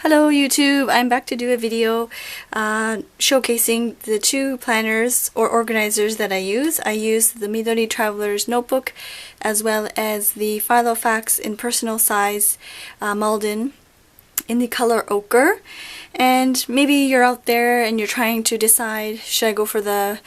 Hello YouTube, I'm back to do a video showcasing the two planners or organizers that I use. I use the Midori Traveler's Notebook as well as the Filofax in personal size Malden in the color Ochre. And maybe you're out there and you're trying to decide, should I go for the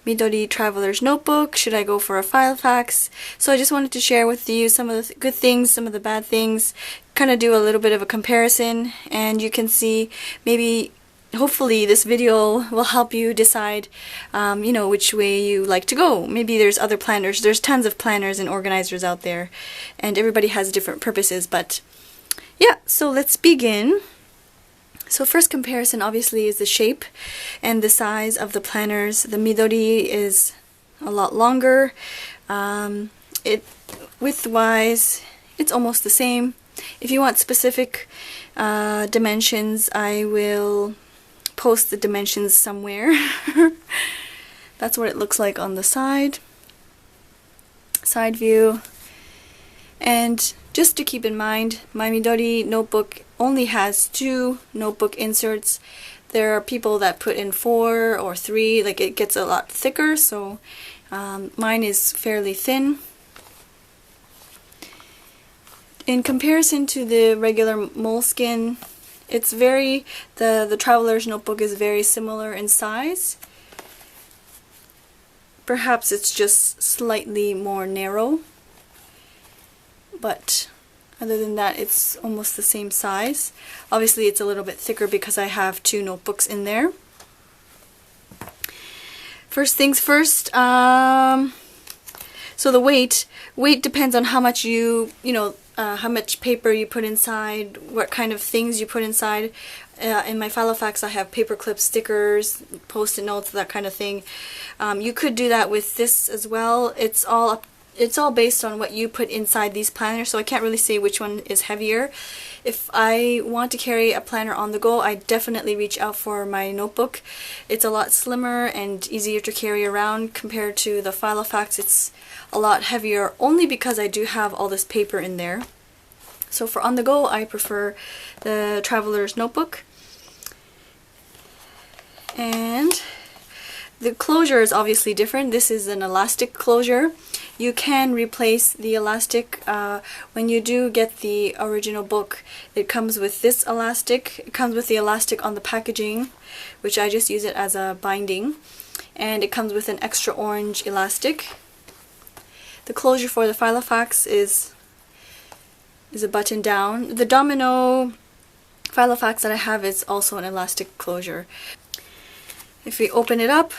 Midori Traveler's Notebook? Should I go for a Filofax? So I just wanted to share with you some of the good things, some of the bad things, kind of do a little bit of a comparison, and you can see maybe hopefully this video will help you decide which way you like to go. Maybe there's other planners. There's tons of planners and organizers out there and everybody has different purposes, but yeah, so let's begin. So first comparison obviously is the shape and the size of the planners. The Midori is a lot longer. Width-wise, it's almost the same. If you want specific dimensions, I will post the dimensions somewhere. That's what it looks like on the side view. And just to keep in mind, my Midori notebook only has 2 notebook inserts. There are people that put in 4 or 3, like it gets a lot thicker, so mine is fairly thin. In comparison to the regular moleskin, it's the Traveler's Notebook is very similar in size. Perhaps it's just slightly more narrow, but other than that it's almost the same size. Obviously it's a little bit thicker because I have 2 notebooks in there. First things first, so the weight depends on how much how much paper you put inside, what kind of things you put inside. In my Filofax I have paper clips, stickers, post-it notes, that kind of thing. You could do that with this as well. It's all based on what you put inside these planners, so I can't really say which one is heavier. If I want to carry a planner on the go, I definitely reach out for my notebook. It's a lot slimmer and easier to carry around compared to the Filofax. It's a lot heavier only because I do have all this paper in there. So for on the go, I prefer the Traveler's Notebook. And the closure is obviously different. This is an elastic closure. You can replace the elastic when you do get the original book. It comes with this elastic. It comes with the elastic on the packaging, which I just use it as a binding. And it comes with an extra orange elastic. The closure for the Filofax is a button down. The Domino Filofax that I have is also an elastic closure. If we open it up,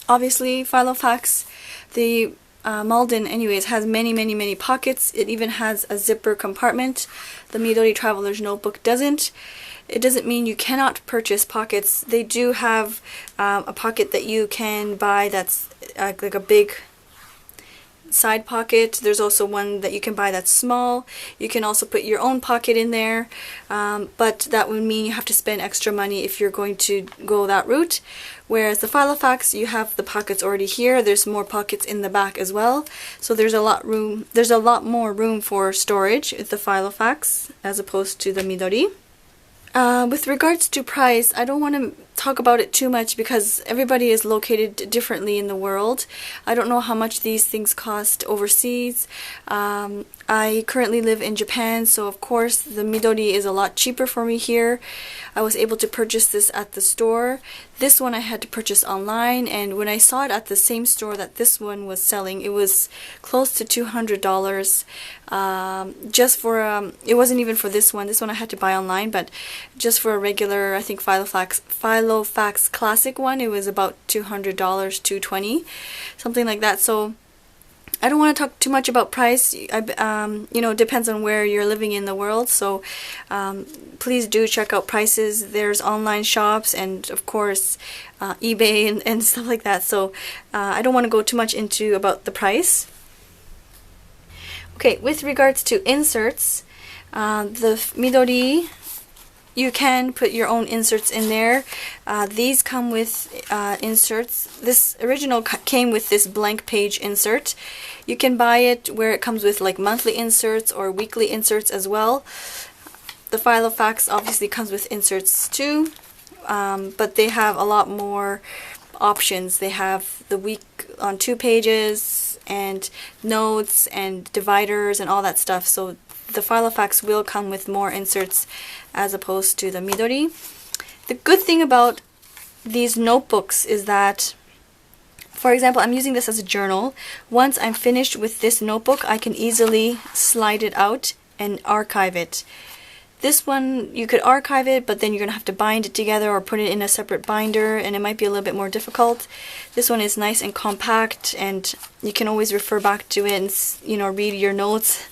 obviously Filofax, the Malden anyways, has many pockets. It even has a zipper compartment. The Midori Traveler's Notebook doesn't. It doesn't mean you cannot purchase pockets. They do have a pocket that you can buy that's like a big side pocket. There's also one that you can buy that's small. You can also put your own pocket in there, but that would mean you have to spend extra money if you're going to go that route. Whereas the Filofax, you have the pockets already here. There's more pockets in the back as well, so there's a lot more room for storage with the Filofax as opposed to the Midori. With regards to price, I don't want to talk about it too much because everybody is located differently in the world. I don't know how much these things cost overseas. I currently live in Japan, so of course the Midori is a lot cheaper for me here. I was able to purchase this at the store. This one I had to purchase online, and when I saw it at the same store that this one was selling, it was close to $200. Just for it wasn't even for this one. This one I had to buy online, but just for a regular, I think Filofax Classic one, it was about $200, $220, something like that. So I don't want to talk too much about price. Depends on where you're living in the world, so please do check out prices. There's online shops and of course eBay and stuff like that, so I don't want to go too much into about the price. Okay, with regards to inserts, the Midori you can put your own inserts in there. These come with inserts. This original came with this blank page insert. You can buy it where it comes with like monthly inserts or weekly inserts as well. The Filofax obviously comes with inserts too, but they have a lot more options. They have the week on 2 pages and notes and dividers and all that stuff. So the Filofax will come with more inserts as opposed to the Midori. The good thing about these notebooks is that, for example, I'm using this as a journal. Once I'm finished with this notebook, I can easily slide it out and archive it. This one, you could archive it, but then you're going to have to bind it together or put it in a separate binder, and it might be a little bit more difficult. This one is nice and compact, and you can always refer back to it and, you know, read your notes.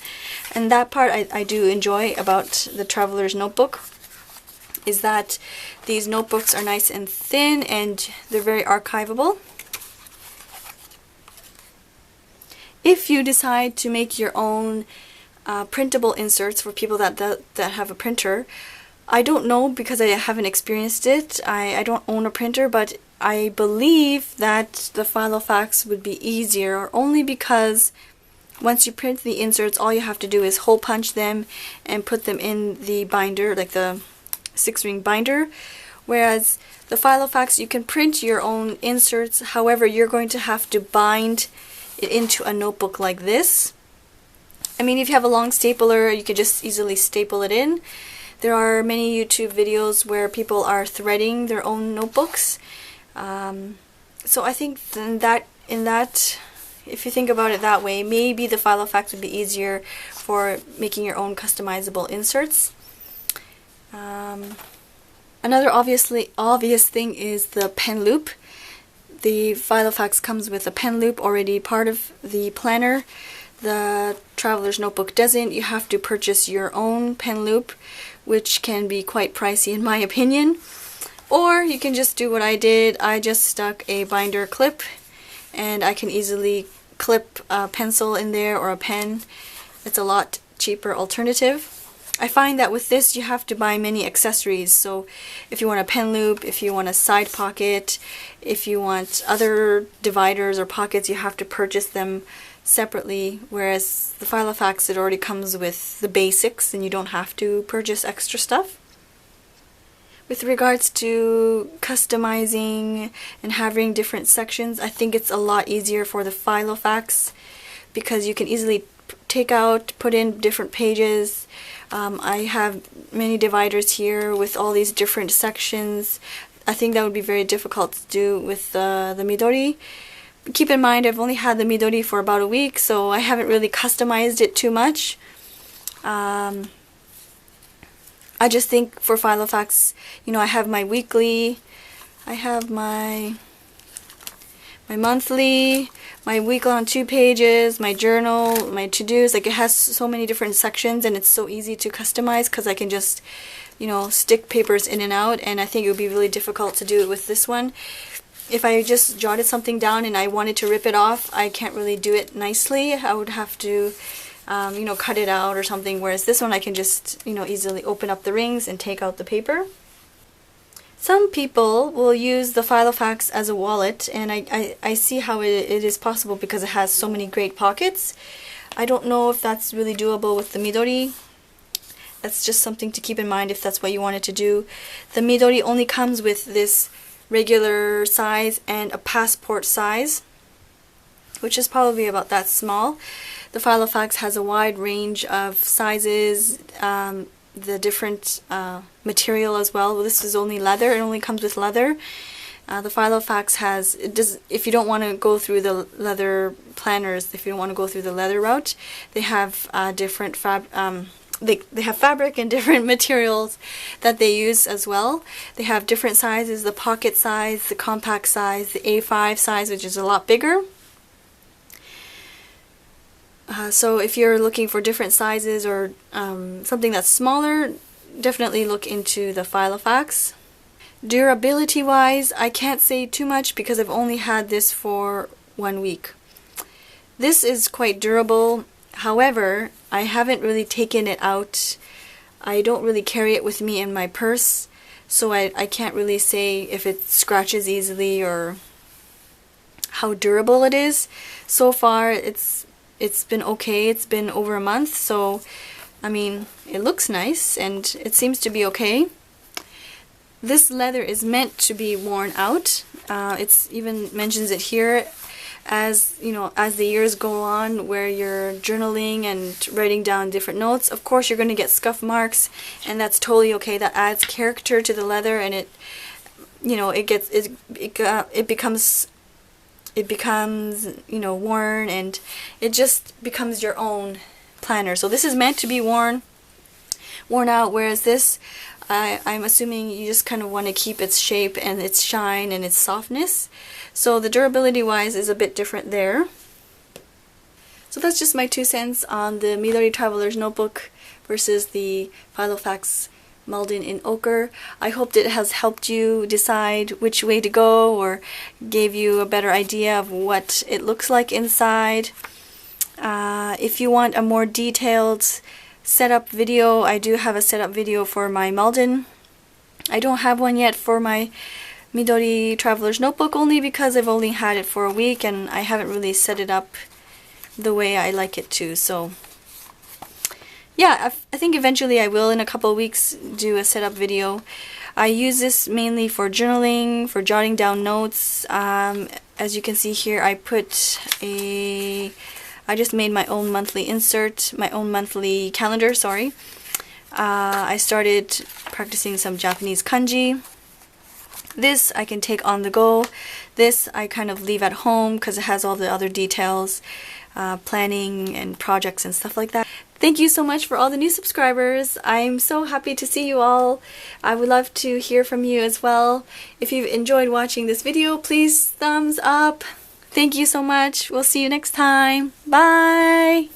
And that part I do enjoy about the Traveler's Notebook, is that these notebooks are nice and thin, and they're very archivable. If you decide to make your own printable inserts for people that have a printer, I don't know because I haven't experienced it. I don't own a printer, but I believe that the Filofax would be easier, only because once you print the inserts, all you have to do is hole punch them and put them in the binder, like the 6-ring binder. Whereas the Filofax, you can print your own inserts, however you're going to have to bind it into a notebook like this. I mean, if you have a long stapler, you could just easily staple it in. There are many YouTube videos where people are threading their own notebooks. So I think if you think about it that way, maybe the Filofax would be easier for making your own customizable inserts. Another obvious thing is the pen loop. The Filofax comes with a pen loop already part of the planner. The Traveler's Notebook doesn't. You have to purchase your own pen loop, which can be quite pricey in my opinion. Or you can just do what I did. I just stuck a binder clip, and I can easily clip a pencil in there or a pen. It's a lot cheaper alternative. I find that with this you have to buy many accessories. So if you want a pen loop, if you want a side pocket, if you want other dividers or pockets, you have to purchase them separately, whereas the Filofax, it already comes with the basics and you don't have to purchase extra stuff. With regards to customizing and having different sections, I think it's a lot easier for the Filofax because you can easily take out, put in different pages. I have many dividers here with all these different sections. I think that would be very difficult to do with the Midori. Keep in mind, I've only had the Midori for about a week, so I haven't really customized it too much. I just think for Filofax, you know, I have my weekly, I have my monthly, my week on 2 pages, my journal, my to-dos. Like, it has so many different sections, and it's so easy to customize because I can just, you know, stick papers in and out, and I think it would be really difficult to do it with this one. If I just jotted something down and I wanted to rip it off, I can't really do it nicely. I would have to, you know, cut it out or something, whereas this one I can just, you know, easily open up the rings and take out the paper. Some people will use the Filofax as a wallet, and I see how it is possible because it has so many great pockets. I don't know if that's really doable with the Midori. That's just something to keep in mind if that's what you wanted to do. The Midori only comes with this regular size and a passport size, which is probably about that small. The Filofax has a wide range of sizes, the different material as well. This is only leather. It only comes with leather. The Filofax has, if you don't want to go through the leather planners, if you don't want to go through the leather route, they have different they have fabric and different materials that they use as well. They have different sizes, the pocket size, the compact size, the A5 size, which is a lot bigger. So if you're looking for different sizes or something that's smaller, definitely look into the Filofax. Durability wise, I can't say too much because I've only had this for 1 week. This is quite durable. However, I haven't really taken it out I don't really carry it with me in my purse, so I can't really say if it scratches easily or how durable it is. So far it's been okay. It's been over a month, so I mean, it looks nice and it seems to be okay. This leather is meant to be worn out. It's even mentions it here, as you know, as the years go on, where you're journaling and writing down different notes. Of course, you're going to get scuff marks, and that's totally okay. That adds character to the leather, and it, you know, it becomes you know, worn, and it just becomes your own planner. So this is meant to be worn out, whereas this, I'm assuming you just kind of want to keep its shape and its shine and its softness. So the durability wise is a bit different there. So that's just my 2 cents on the Midori Traveler's Notebook versus the Filofax Malden in Ochre. I hope that it has helped you decide which way to go, or gave you a better idea of what it looks like inside. If you want a more detailed setup video, I do have a setup video for my Malden. I don't have one yet for my Midori Traveler's Notebook, only because I've only had it for a week and I haven't really set it up the way I like it to. So yeah, I think eventually I will, in a couple of weeks, do a setup video. I use this mainly for journaling, for jotting down notes. As you can see here, I just made my own monthly insert, my own monthly calendar, sorry. I started practicing some Japanese kanji. This I can take on the go. This I kind of leave at home because it has all the other details, planning and projects and stuff like that. Thank you so much for all the new subscribers. I'm so happy to see you all. I would love to hear from you as well. If you've enjoyed watching this video, please thumbs up. Thank you so much. We'll see you next time. Bye!